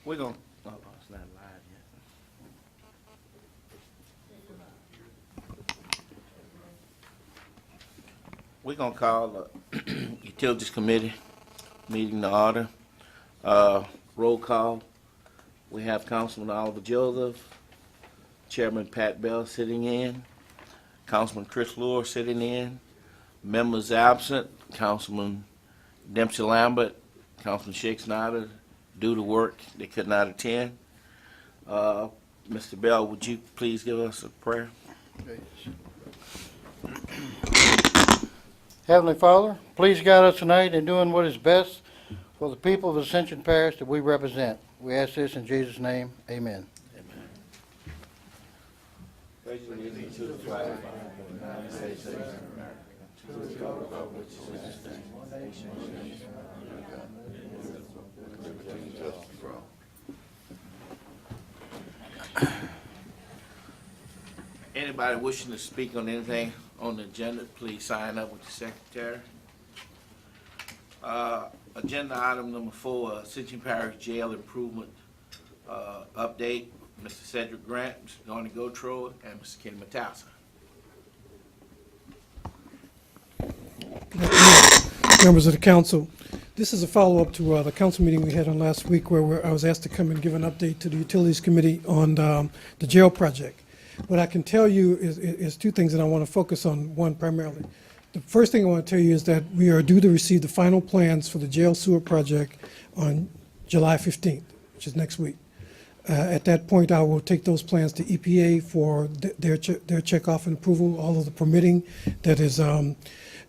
We're gonna, oh, it's not live yet. We're gonna call the Utilities Committee meeting to order. Roll call. We have Councilman Oliver Joseph, Chairman Pat Bell sitting in, Councilman Chris Lure sitting in, members absent, Councilman Dempsey Lambert, Councilman Shake Snyder, due to work, they could not attend. Mr. Bell, would you please give us a prayer? Heavenly Father, please guide us tonight in doing what is best for the people of Ascension Parish that we represent. We ask this in Jesus' name. Amen. Pledge allegiance to the flag of the United States of America, to the republic for which it stands, one nation, under God, liberty and justice for all. Anybody wishing to speak on anything on the agenda, please sign up with the secretary. Agenda item number 4, Ascension Parish Jail Improvement update. Mr. Cedric Grant, Mr. Donnie Gotro, and Mr. Kenny Matassa. Members of the council, this is a follow-up to the council meeting we had on last week where I was asked to come and give an update to the Utilities Committee on the jail project. What I can tell you is two things, and I want to focus on one primarily. The first thing I want to tell you is that we are due to receive the final plans for the jail sewer project on July 15th, which is next week. At that point, I will take those plans to EPA for their checkoff and approval. All of the permitting that has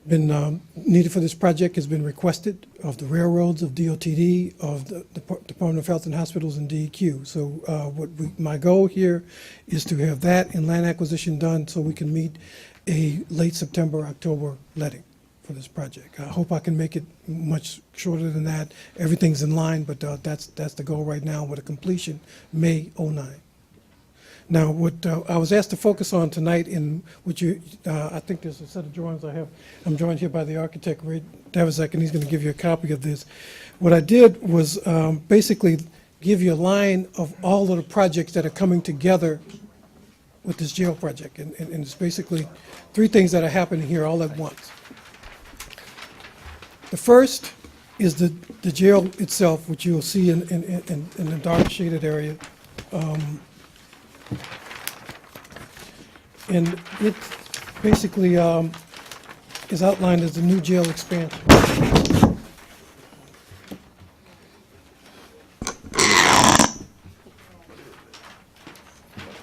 been needed for this project has been requested of the railroads, of DOTD, of the Department of Health and Hospitals, and DEQ. So my goal here is to have that and land acquisition done so we can meet a late September, October letting for this project. I hope I can make it much shorter than that. Everything's in line, but that's the goal right now with a completion May 09. Now, what I was asked to focus on tonight in which I think there's a set of drawings I have. I'm joined here by the architect, Ray Davizek, and he's going to give you a copy of this. What I did was basically give you a line of all of the projects that are coming together with this jail project. And it's basically 3 things that are happening here all at once. The first is the jail itself, which you'll see in the dark shaded area. And it basically is outlined as the new jail expansion.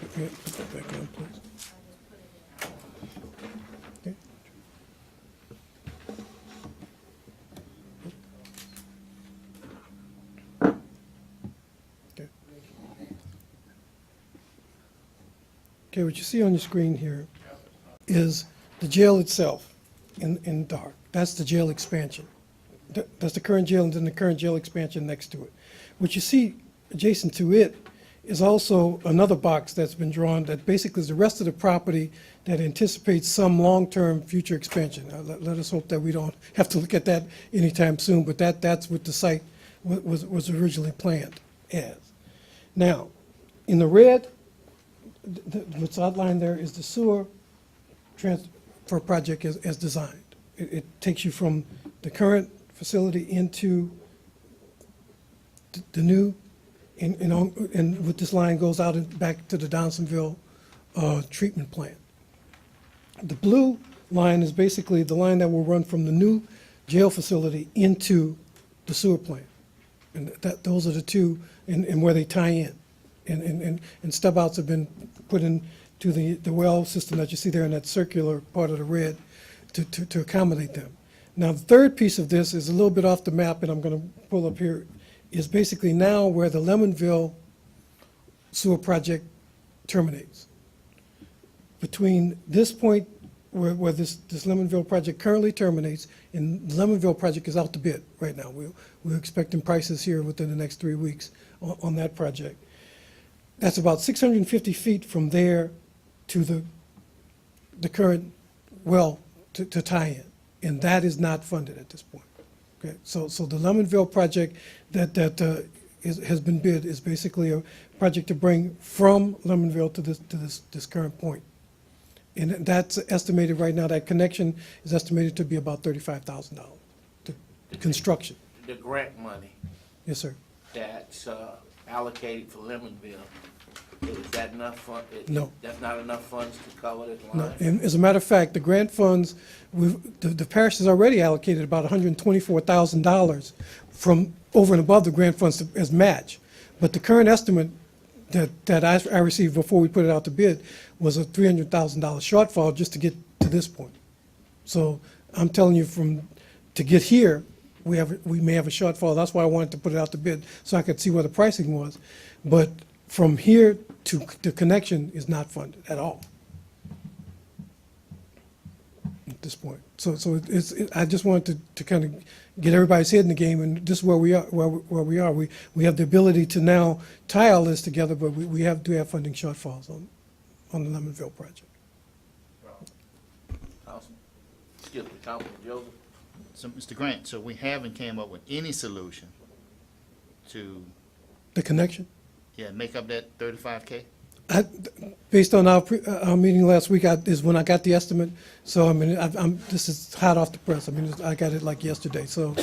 Okay, put that back on, please. Okay. Okay. Okay, what you see on your screen here is the jail itself in dark. That's the jail expansion. That's the current jail, and then the current jail expansion next to it. What you see adjacent to it is also another box that's been drawn that basically is the rest of the property that anticipates some long-term future expansion. Let us hope that we don't have to look at that anytime soon, but that's what the site was originally planned as. Now, in the red, what's outlined there is the sewer transfer project as designed. It takes you from the current facility into the new, and with this line goes out and back to the Downsonville treatment plant. The blue line is basically the line that will run from the new jail facility into the sewer plant. And those are the two, and where they tie in. And stub outs have been put into the well system that you see there in that circular part of the red to accommodate them. Now, the third piece of this is a little bit off the map, and I'm going to pull up here, is basically now where the Lemonville sewer project terminates. Between this point where this Lemonville project currently terminates, and the Lemonville project is out to bid right now. We're expecting prices here within the next 3 weeks on that project. That's about 650 feet from there to the current well to tie in, and that is not funded at this point. Okay, so the Lemonville project that has been bid is basically a project to bring from Lemonville to this current point. And that's estimated right now, that connection is estimated to be about $35,000 to construction. The grant money Yes, sir. that's allocated for Lemonville, is that enough fund? No. That's not enough funds to cover that No, line? and as a matter of fact, the grant funds, the parish has already allocated about $124,000 from over and above the grant funds as match. But the current estimate that I received before we put it out to bid was a $300,000 shortfall just to get to this point. So I'm telling you, to get here, we may have a shortfall. That's why I wanted to put it out to bid, so I could see what the pricing was. But from here to the connection is not funded at all at this point. So I just wanted to kind of get everybody's head in the game, and this is where we are. We have the ability to now tie all this together, but we do have funding shortfalls on the Lemonville project. Councilman Joseph? So, Mr. Grant, so we haven't came up with any solution to, The connection? make up that 35K? Based on our meeting last week, is when I got the estimate. So, I mean, this is hot off the press. I mean, I got it like yesterday. So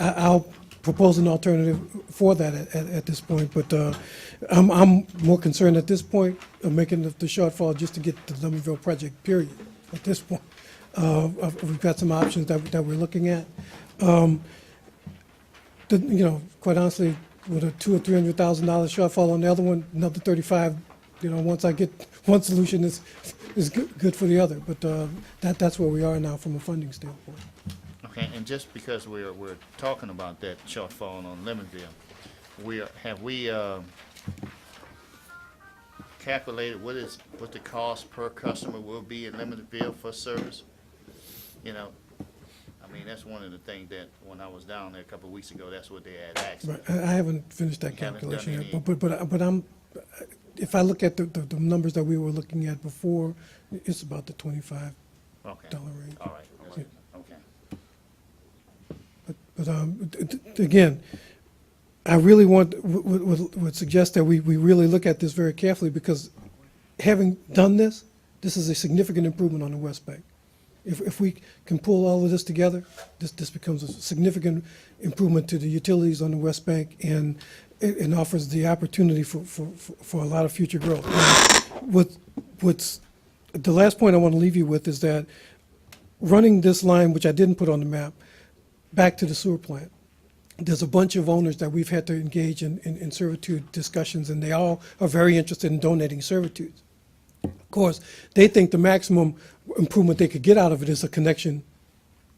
I'll propose an alternative for that at this point. But I'm more concerned at this point of making the shortfall just to get the Lemonville project, period, at this point. We've got some options that we're looking at. Quite honestly, with a $200,000 or $300,000 shortfall on the other one, another 35. Once I get one solution is good for the other. But that's where we are now from a funding standpoint. Okay, and just because we're talking about that shortfall on Lemonville, have we calculated what the cost per customer will be in Lemonville for service? I mean, that's one of the things that when I was down there a couple of weeks ago, that's what they had asked. Right. I haven't finished that You haven't done calculation yet. any- But I'm, if I look at the numbers that we were looking at before, it's about the $25 Okay, range. all right, okay. But again, I really would suggest that we really look at this very carefully, because having done this is a significant improvement on the West Bank. If we can pull all of this together, this becomes a significant improvement to the utilities on the West Bank, and it offers the opportunity for a lot of future growth. What's the last point I want to leave you with is that running this line, which I didn't put on the map, back to the sewer plant, there's a bunch of owners that we've had to engage in servitude discussions, and they all are very interested in donating servitudes. Of course, they think the maximum improvement they could get out of it is a connection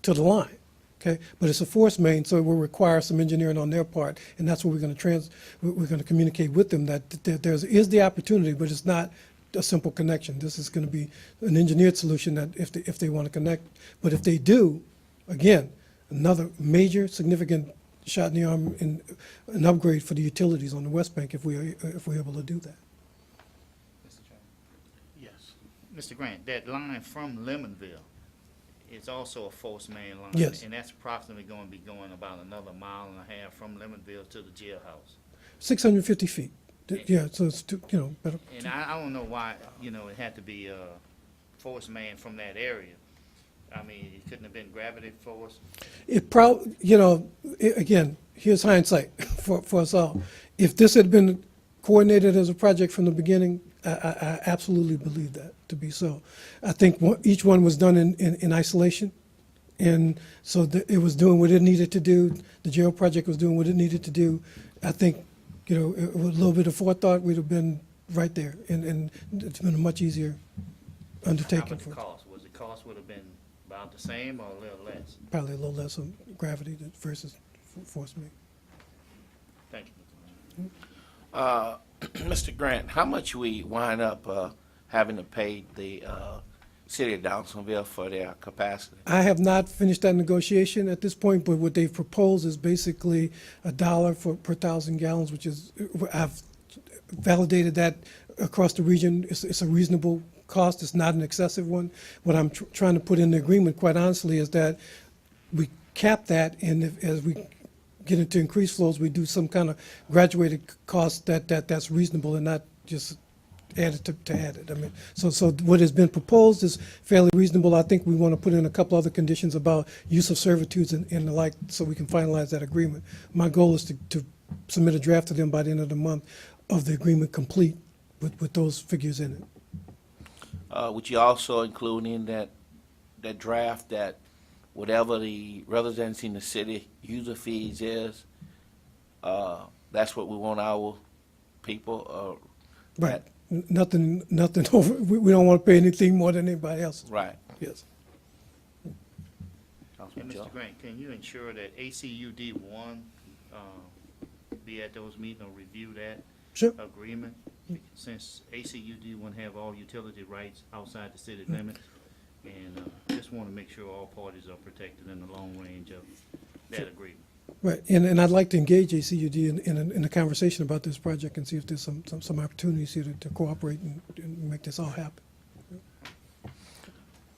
to the line, okay? But it's a force main, so it will require some engineering on their part, and that's what we're going to communicate with them, that there is the opportunity, but it's not a simple connection. This is going to be an engineered solution that if they want to connect. But if they do, again, another major significant shot in the arm in an upgrade for the utilities on the West Bank if we're able to do that. Yes. Mr. Grant, that line from Lemonville is also a force main line. Yes. And that's approximately going to be going about another mile and a half from Lemonville to the jailhouse. 650 feet. Yeah, so it's, better. And I don't know why, it had to be a force main from that area. I mean, it couldn't have been gravity force. It probably, again, here's hindsight for us all. If this had been coordinated as a project from the beginning, I absolutely believe that to be so. I think each one was done in isolation, and so it was doing what it needed to do. The jail project was doing what it needed to do. I think, with a little bit of forethought, we'd have been right there, and it's been a much easier How undertaking much for us. cost? Was the cost would have been about the same or a little less? Probably a little less of gravity versus force main. Thank you, Mr. Grant. Mr. Grant, how much we wind up having to pay the city of Donaldsonville for their capacity? I have not finished that negotiation at this point, but what they've proposed is basically $1 per 1,000 gallons, which is, I've validated that across the region. It's a reasonable cost. It's not an excessive one. What I'm trying to put in the agreement, quite honestly, is that we cap that, and as we get into increased flows, we do some kind of graduated cost that's reasonable and not just added to add it. I mean, so what has been proposed is fairly reasonable. I think we want to put in a couple other conditions about use of servitudes and the like, so we can finalize that agreement. My goal is to submit a draft to them by the end of the month of the agreement complete with those figures in it. Would you also include in that draft that whatever the residency in the city user fees is, that's what we want our people, Right. Nothing over, we don't want to pay anything more than anybody else. right. Yes. And Councilman Joe. Mr. Grant, can you ensure that ACUD one, be at those meetings or review that Sure. agreement? Since ACUD one have all utility rights outside the city limits, and just want to make sure all parties are protected in the long range of that agreement. Right, and I'd like to engage ACUD in a conversation about this project and see if there's some opportunities here to cooperate and make this all happen.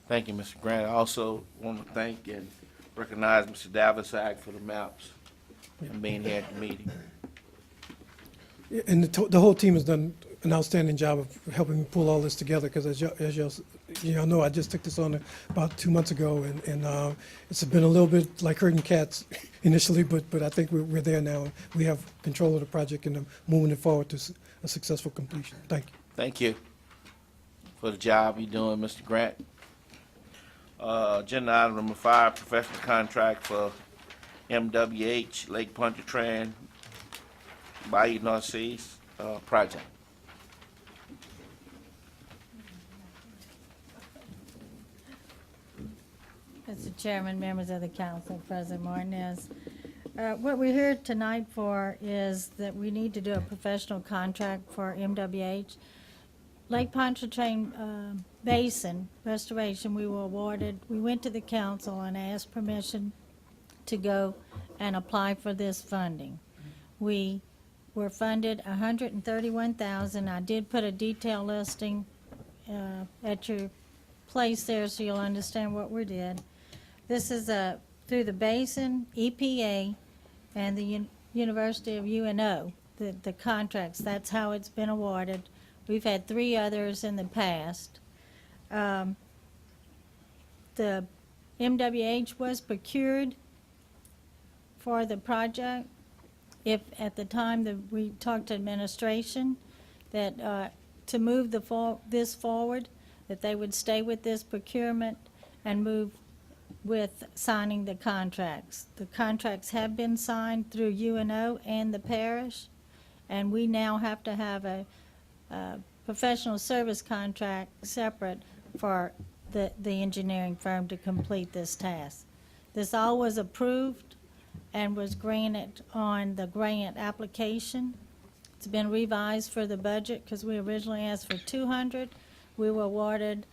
Thank you, Mr. Grant. I also want to thank and recognize Mr. Davisack for the maps and being here at the meeting. And the whole team has done an outstanding job of helping me pull all this together, because as y'all know, I just took this on about 2 months ago, and it's been a little bit like herding cats initially, but I think we're there now. We have control of the project and moving it forward to a successful completion. Thank you. Thank you for the job you're doing, Mr. Grant. Agenda item number 5, professional contract for MWH Lake Pontchartrain Bayou North Seas project. Mr. Chairman, members of the council, President Martinez. What we're here tonight for is that we need to do a professional contract for MWH. Lake Pontchartrain Basin Restoration, we were awarded, we went to the council and asked permission to go and apply for this funding. We were funded $131,000. I did put a detail listing at your place there so you'll understand what we did. This is through the Basin, EPA, and the University of UNO, the contracts. That's how it's been awarded. We've had 3 others in the past. The MWH was procured for the project. If at the time that we talked to administration that to move this forward, that they would stay with this procurement and move with signing the contracts. The contracts have been signed through UNO and the parish, and we now have to have a professional service contract separate for the engineering firm to complete this task. This all was approved and was granted on the grant application. It's been revised for the budget because we originally asked for 200. We were awarded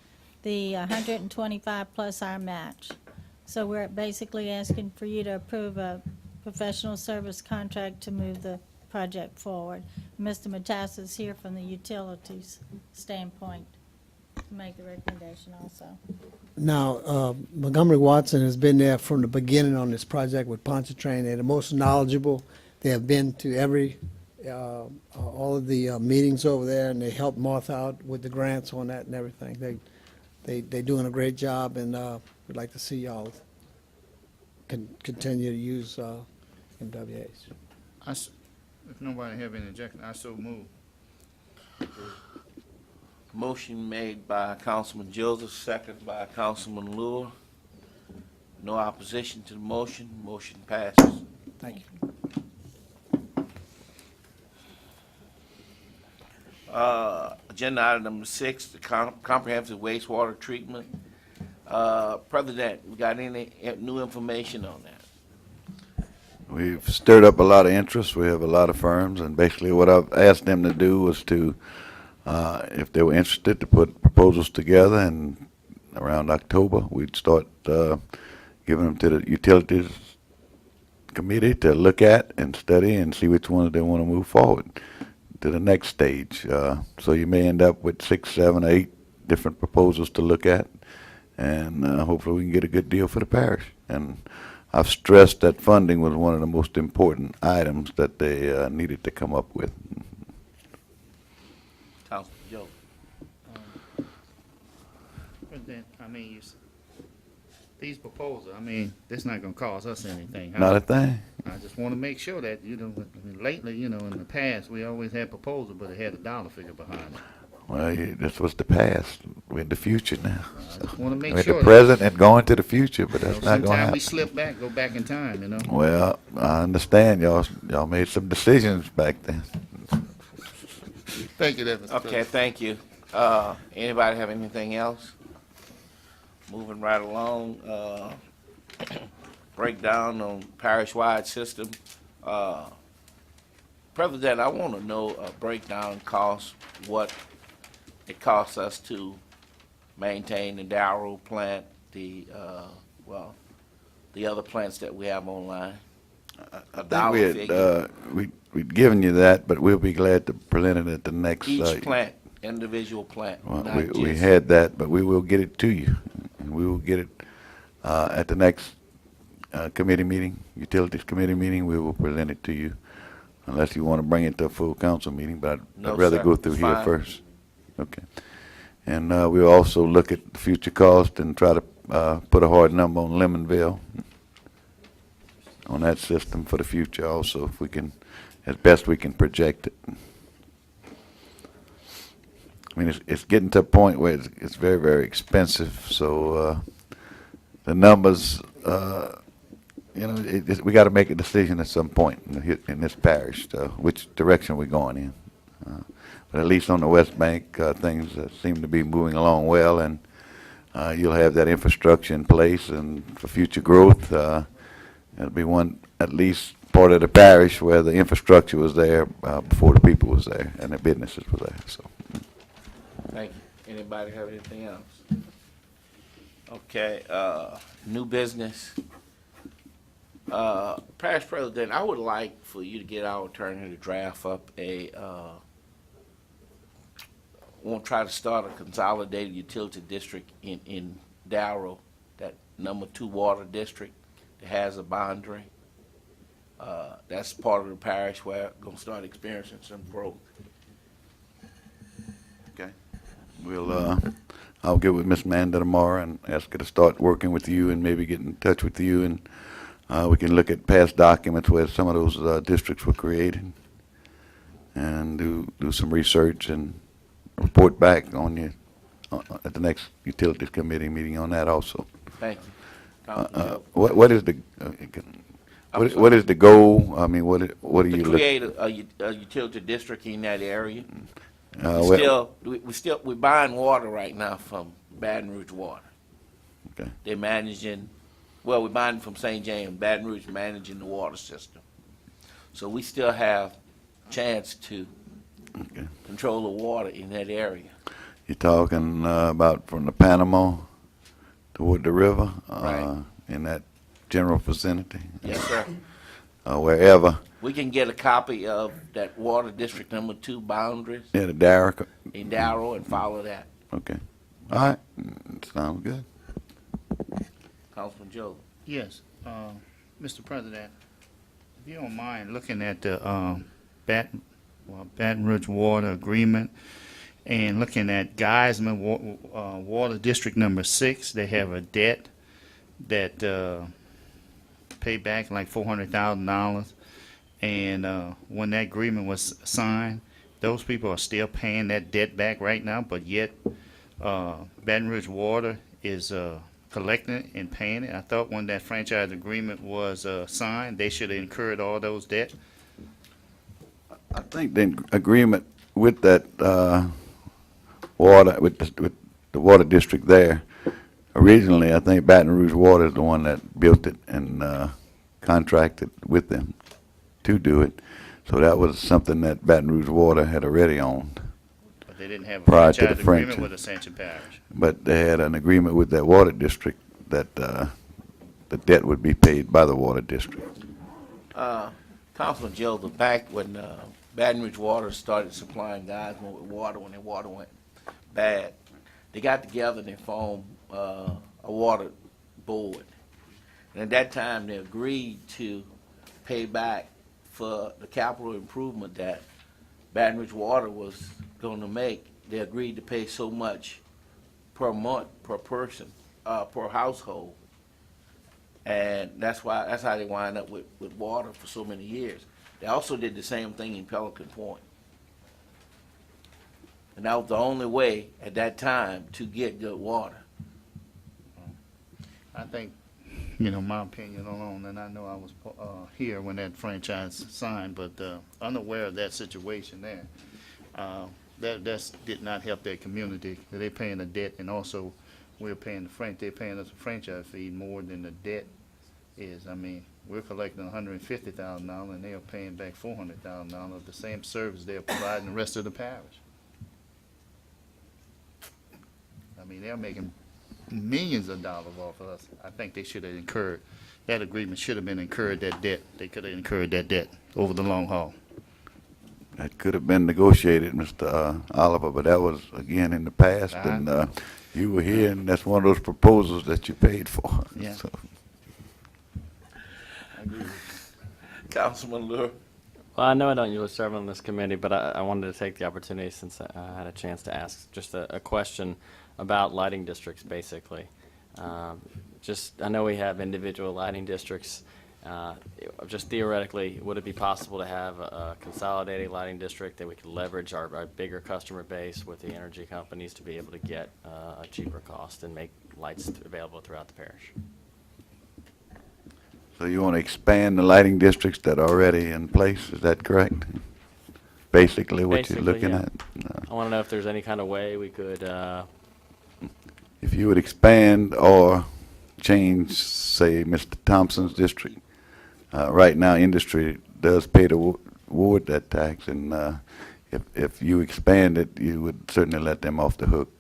the 125 plus our match. So we're basically asking for you to approve a professional service contract to move the project forward. Mr. Matas is here from the utilities standpoint to make the recommendation also. Now, Montgomery Watson has been there from the beginning on this project with Pontchartrain. They're the most knowledgeable. They have been to all of the meetings over there, and they helped Martha out with the grants on that and everything. They're doing a great job, and we'd like to see y'all continue to use MWH. If nobody have any objection, I so move. Motion made by Councilman Joseph, second by Councilman Lure. No opposition to the motion. Motion passes. Thank you. Agenda item number 6, the comprehensive wastewater treatment. President, we got any new information on that? We've stirred up a lot of interest. We have a lot of firms, and basically what I've asked them to do was to, if they were interested, to put proposals together, and around October, we'd start giving them to the utilities committee to look at and study and see which ones they want to move forward to the next stage. So you may end up with 6, 7, 8 different proposals to look at, and hopefully we can get a good deal for the parish. And I've stressed that funding was one of the most important items that they needed to come up with. Councilman Joe. President, I mean, these proposals, I mean, this not gonna cost us anything. Not a thing. I just wanna make sure that, you know, lately, you know, in the past, we always had proposals, but it had a dollar figure behind it. Well, this was the past. We're in the future now. I just wanna make We're in sure. the that, present and going to the future, but you know, that's not going to sometime happen. we slip back, go back in time, you know? Well, I understand y'all made some decisions back then. Thank you, Mr. Okay, President. thank you. Anybody have anything else? Moving right along, breakdown on parish-wide system. President, I want to know a breakdown cost, what it costs us to maintain the Darrow plant, the other plants that we have online. I think Dollar figure. we'd given you that, but we'll be glad to present it at the next. Each plant, individual plant, Well, not we just. had that, but we will get it to you. And we will get it at the next committee meeting, Utilities Committee meeting. We will present it to you, unless you want to bring it to a full council meeting, but No, I'd rather sir. go through here Fine. first. Okay. And we'll also look at the future cost and try to put a hard number on Lemonville, on that system for the future also, if we can, as best we can project it. I mean, it's getting to a point where it's very, very expensive, so the numbers, you know, we got to make a decision at some point in this parish, which direction we're going in. But at least on the West Bank, things seem to be moving along well, and you'll have that infrastructure in place, and for future growth, it'll be one, at least part of the parish where the infrastructure was there before the people was there and the businesses were there, so. Thank you. Anybody have anything else? Okay, new business. Parish President, I would like for you to get our attorney to draft up won't try to start a consolidated utility district in Darrow, that #2 water district that has a boundary. That's part of the parish where gonna start experiencing some growth. Okay. I'll get with Miss Manda tomorrow and ask her to start working with you and maybe get in touch with you, and we can look at past documents where some of those districts were created and do some research and report back on you at the next Utilities Committee meeting on that also. Thank you. Councilman Joe. What is the what is the goal? I mean, what are To you looking? create a utility district in that area. Well, We're buying water right now from Baton Rouge Water. Okay. They're managing, we're buying from St. James, Baton Rouge managing the water system. So we still have chance to Okay. control the water in that area. You're talking about from the Panama toward the river, Right. in that general vicinity, Yes, sir. wherever. We can get a copy of that water district #2 boundaries Yeah, the Darrow. in Darrow and follow that. Okay. All right. Sounds good. Councilman Joe. Yes, Mr. President, if you don't mind looking at the Baton Rouge Water Agreement and looking at Geisman Water District #6, they have a debt that paid back like $400,000, and when that agreement was signed, those people are still paying that debt back right now, but yet Baton Rouge Water is collecting it and paying it. I thought when that franchise agreement was signed, they should have incurred all those debt. I think the agreement with that water, with the water district there, originally, I think Baton Rouge Water is the one that built it and contracted with them to do it. So that was something that Baton Rouge Water had already owned. But they didn't have a Prior to the franchise agreement franchise. with Ascension Parish. But they had an agreement with that water district that the debt would be paid by the water district. Councilman Joe, back when Baton Rouge Water started supplying guys with water when their water went bad, they got together and they formed a water board. And at that time, they agreed to pay back for the capital improvement that Baton Rouge Water was gonna make. They agreed to pay so much per month, per person, per household. And that's how they wind up with water for so many years. They also did the same thing in Pelican Point. And that was the only way at that time to get good water. I think, you know, my opinion alone, and I know I was here when that franchise signed, but unaware of that situation there. That did not help their community. They're paying the debt, and also we're paying they're paying us a franchise fee more than the debt is. I mean, we're collecting $150,000, and they are paying back $400,000 of the same service they're providing the rest of the parish. I mean, they're making millions of dollars off of us. I think they should have incurred, that agreement should have been incurred, that debt. They could have incurred that debt over the long haul. That could have been negotiated, Mr. Oliver, but that was, again, in the past, and you were here, and that's one of those proposals that you paid for. Yeah. So, Councilman Lure. Well, I know I don't usually serve on this committee, but I wanted to take the opportunity since I had a chance to ask just a question about lighting districts, basically. I know we have individual lighting districts. Just theoretically, would it be possible to have a consolidated lighting district that we could leverage our bigger customer base with the energy companies to be able to get a cheaper cost and make lights available throughout the parish? so you want to expand the lighting districts that are already in place, is that correct? Basically what you're Basically, looking yeah. at? I want to know if there's any kind of way we could, If you would expand or change, say, Mr. Thompson's district, right now, industry does pay the ward that tax, and if you expand it, you would certainly let them off the hook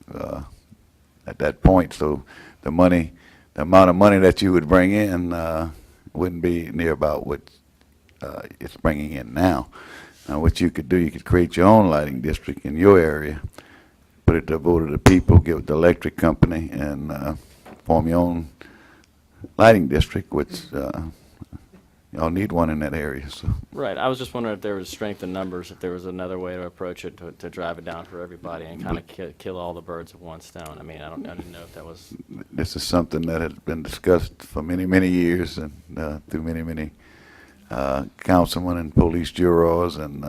at that point. So the amount of money that you would bring in wouldn't be near about what it's bringing in now. What you could do, you could create your own lighting district in your area, put it to vote of the people, give it the electric company, and form your own lighting district, which y'all need one in that area. So right, I was just wondering if there was strength in numbers, if there was another way to approach it to drive it down for everybody and kind of kill all the birds with one stone. I mean, I didn't know if that was... this is something that has been discussed for many, many years, and through many, many councilmen and police jurors, and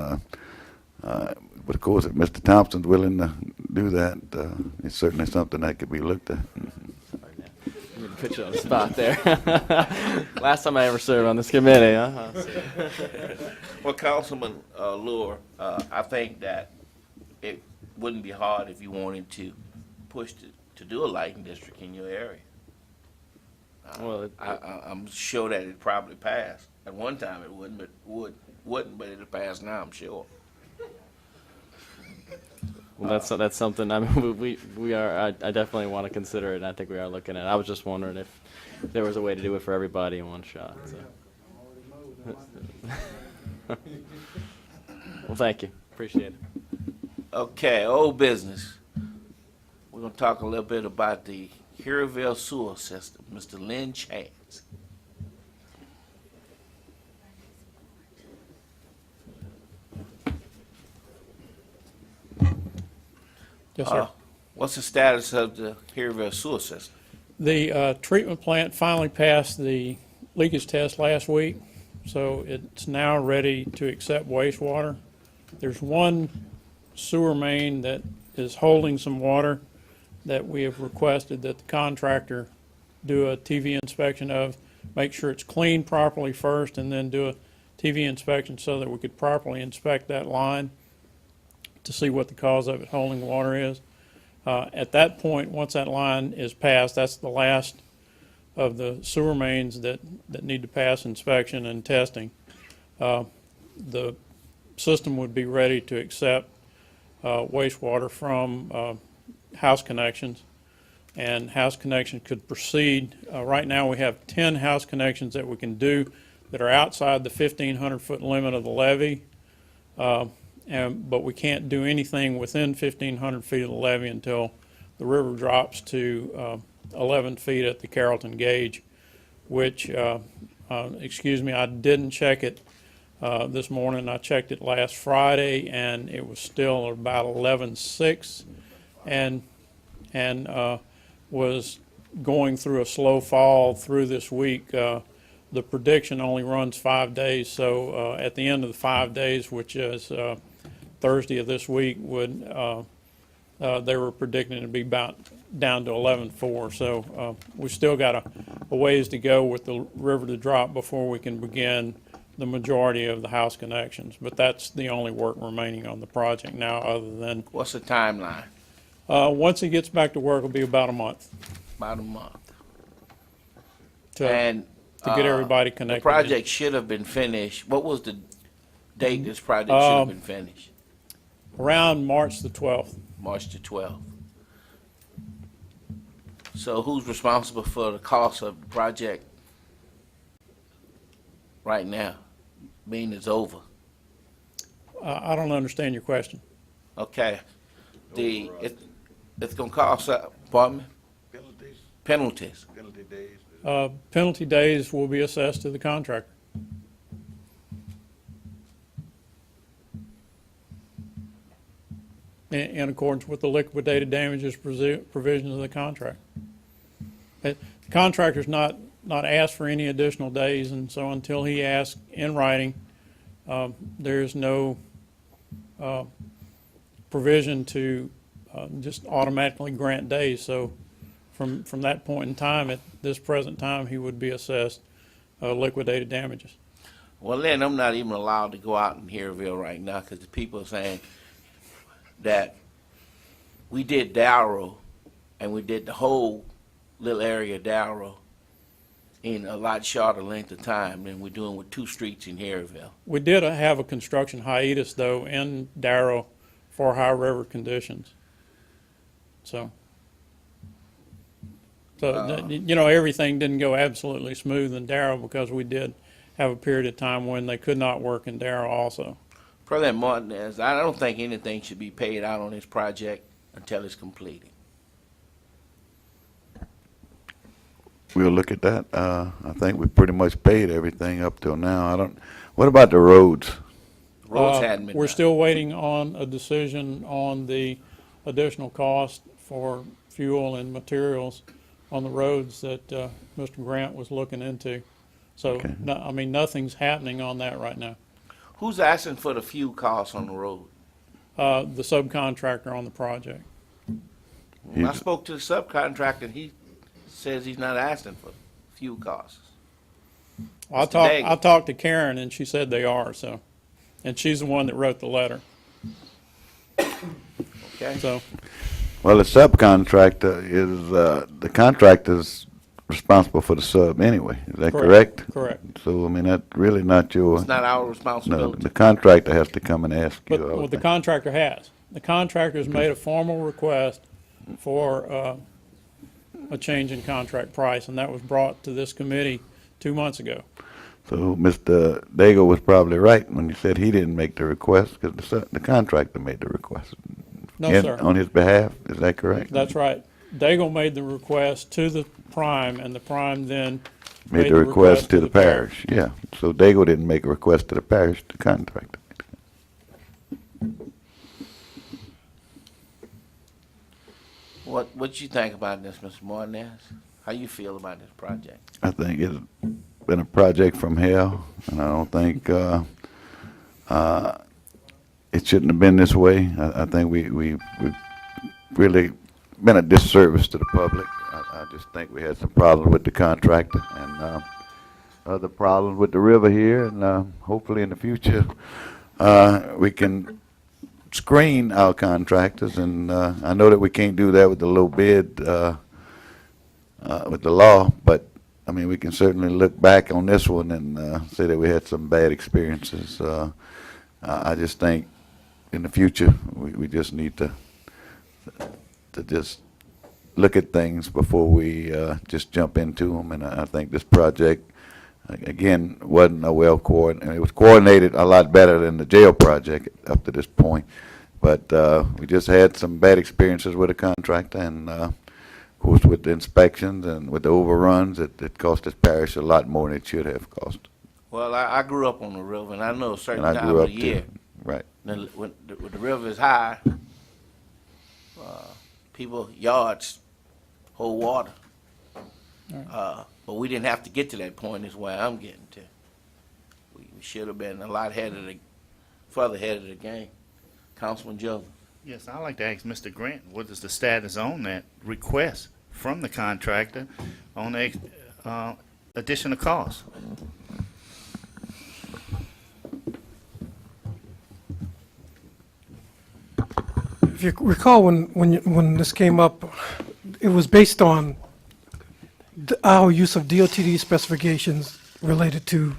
but of course, if Mr. Thompson's willing to do that, it's certainly something that could be looked at. Sorry, man. I'm going to put you on the spot there. Last time I ever served on this committee, huh? Well, Councilman Lure, I think that it wouldn't be hard if you wanted to push to do a lighting district in your area. Well, I'm sure that it probably passed. At one time it wouldn't, but it'll pass now, I'm sure. Well, that's something. I mean, we are. I definitely want to consider it, and I think we are looking at it. I was just wondering if there was a way to do it for everybody in one shot. So. Well, thank you. Appreciate it. Okay, old business. We're gonna talk a little bit about the Herville sewer system. Mr. Lynn Chance. Yes, sir. What's the status of the Herville sewer system? The treatment plant finally passed the leakage test last week, so it's now ready to accept wastewater. There's one sewer main that is holding some water that we have requested that the contractor do a TV inspection of, make sure it's cleaned properly first, and then do a TV inspection so that we could properly inspect that line to see what the cause of it holding water is. At that point, once that line is passed, that's the last of the sewer mains that need to pass inspection and testing. The system would be ready to accept wastewater from house connections, and house connections could proceed. Right now we have 10 house connections that we can do that are outside the 1,500-foot limit of the levee. But we can't do anything within 1,500 feet of the levee until the river drops to 11 feet at the Carrollton gauge. which, excuse me, I didn't check it this morning. I checked it last Friday, and it was still about 11.6, and was going through a slow fall through this week. The prediction only runs 5 days, so at the end of the 5 days, which is Thursday of this week, they were predicting it to be about down to 11.4. So we still got a ways to go with the river to drop before we can begin the majority of the house connections. But that's the only work remaining on the project now, other than What's the timeline? once it gets back to work, it'll be about a month About a month. to And get everybody the connected. project should have been finished. What was the date this project should have been finished? Around March the 12th. March the 12th. So who's responsible for the cost of the project right now, being it's over? I don't understand your question. Okay. It's gonna cost, pardon me? Penalties. Penalty days will be assessed to the contractor. In accordance with the liquidated damages provisions of the contract. The contractor's not asked for any additional days, and so until he asks in writing, there's no provision to just automatically grant days. So from that point in time, at this present time, he would be assessed liquidated damages. Well, then I'm not even allowed to go out in Harryville right now because the people are saying that we did Darrow and we did the whole little area of Darrow in a lot shorter length of time than we're doing with 2 streets in Harryville. We did have a construction hiatus, though, in Darrow for high river conditions. So everything didn't go absolutely smooth in Darrow because we did have a period of time when they could not work in Darrow also. President Martinez, I don't think anything should be paid out on this project until it's completed. We'll look at that. I think we pretty much paid everything up till now. What about the roads? Roads hadn't been We're done. still waiting on a decision on the additional cost for fuel and materials on the roads that Mr. Grant was looking into. So, Okay. nothing's happening on that right now. Who's asking for the fuel costs on the road? The subcontractor on the project. When I spoke to the subcontractor, he says he's not asking for fuel costs. I Mr. Dagan. talked to Karen, and she said they are, so. And she's the one that wrote the letter, Okay? so. Well, the subcontractor is, the contractor's responsible for the sub anyway. Is that correct? Correct. So, I mean, that's really not your, It's not our no, responsibility. the contractor has to come and ask you. But I would what the think. contractor has. The contractor's made a formal request for a change in contract price, and that was brought to this committee 2 months ago. So Mr. Daigle was probably right when he said he didn't make the request because the contractor made the request. No, sir. On his behalf, is that correct? That's right. Daigle made the request to the prime, and the prime then Made the request to the parish, yeah. So Daigle didn't make a request to the parish, the contractor. What you think about this, Mr. Martinez? How you feel about this project? I think it's been a project from hell, and I don't think it shouldn't have been this way. I think we've really been a disservice to the public. I just think we had some problems with the contractor and other problems with the river here, and hopefully in the future we can screen our contractors. And I know that we can't do that with the low bid with the law, but I mean, we can certainly look back on this one and say that we had some bad experiences. I just think in the future we just need to just look at things before we just jump into them. And I think this project, again, wasn't a well coordinated. It was coordinated a lot better than the jail project up to this point. But we just had some bad experiences with a contractor, and course, with the inspections and with the overruns, it cost this parish a lot more than it should have cost. Well, I grew up on the river, and I know a certain And I time grew of up the year, too. Right. when the river is high, people yards hold water. But we didn't have to get to that point. Is where I'm getting to. We should have been a lot further ahead of the game. Councilman Joe. Yes, I'd like to ask Mr. Grant, what is the status on that request from the contractor on the additional cost? If you recall, when this came up, it was based on our use of DOTD specifications related to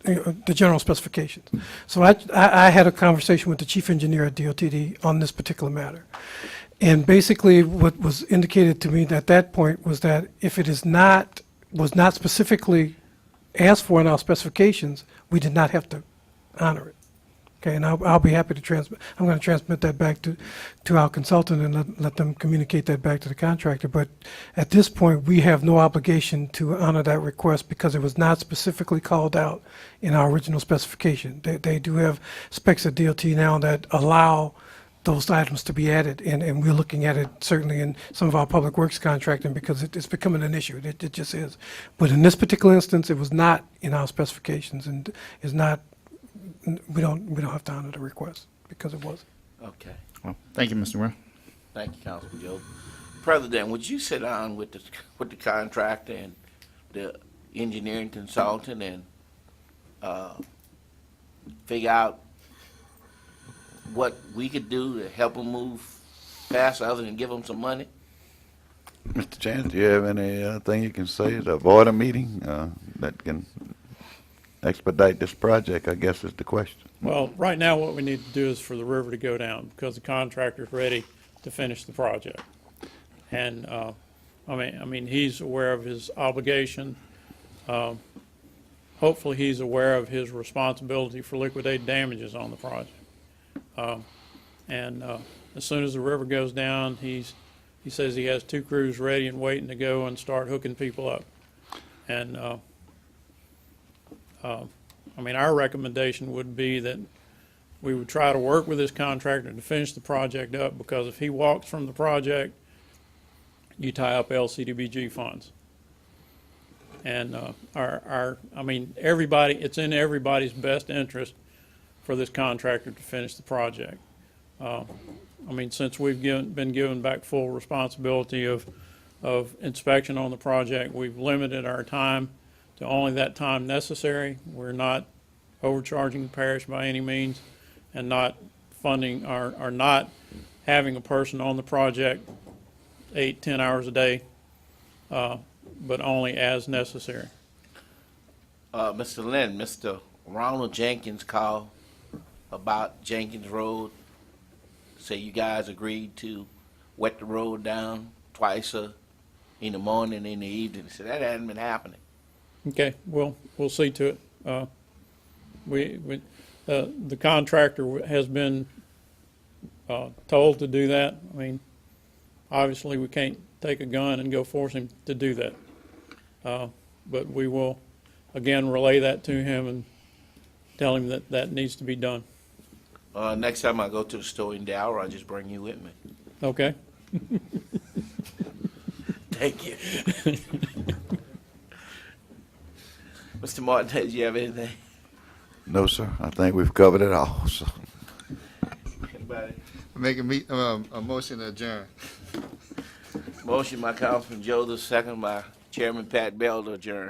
the general specifications. So I had a conversation with the chief engineer at DOTD on this particular matter. And basically, what was indicated to me at that point was that if it was not specifically asked for in our specifications, we did not have to honor it. Okay, and I'll be happy to transmit. I'm going to transmit that back to our consultant and let them communicate that back to the contractor. But at this point, we have no obligation to honor that request because it was not specifically called out in our original specification. They do have specs at DOT now that allow those items to be added, and we're looking at it certainly in some of our public works contracting because it's becoming an issue. It just is. But in this particular instance, it was not in our specifications and is not. We don't have to honor the request because it wasn't. Okay. Well, thank you, Mr. Brown. Thank you, Councilman Joe. President, would you sit down with the contractor and the engineering consultant and figure out what we could do to help them move faster other than give them some money? Mr. Chance, do you have anything you can say to avoid a meeting that can expedite this project, I guess is the question. Well, right now, what we need to do is for the river to go down because the contractor's ready to finish the project. And, I mean, he's aware of his obligation. Hopefully, he's aware of his responsibility for liquidated damages on the project. And as soon as the river goes down, he says he has 2 crews ready and waiting to go and start hooking people up. And, I mean, our recommendation would be that we would try to work with this contractor to finish the project up because if he walks from the project, you tie up LCDBG funds. And I mean, it's in everybody's best interest for this contractor to finish the project. I mean, since we've been given back full responsibility of inspection on the project, we've limited our time to only that time necessary. We're not overcharging the parish by any means and not funding or not having a person on the project 8-10 hours a day, but only as necessary. Mr. Lynn, Mr. Ronald Jenkins called about Jenkins Road. Say you guys agreed to wet the road down twice in the morning and in the evening. So that hasn't been happening. Okay, we'll see to it. The contractor has been told to do that. I mean, obviously we can't take a gun and go force him to do that. But we will again relay that to him and tell him that that needs to be done. Next time I go to the store in Dower, I'll just bring you with me. Okay? Thank you. Mr. Martinez, you have anything? No, sir. I think we've covered it all. So. Anybody? Make a motion to adjourn. Motion by Councilman Joe, the second by Chairman Pat Bell to adjourn.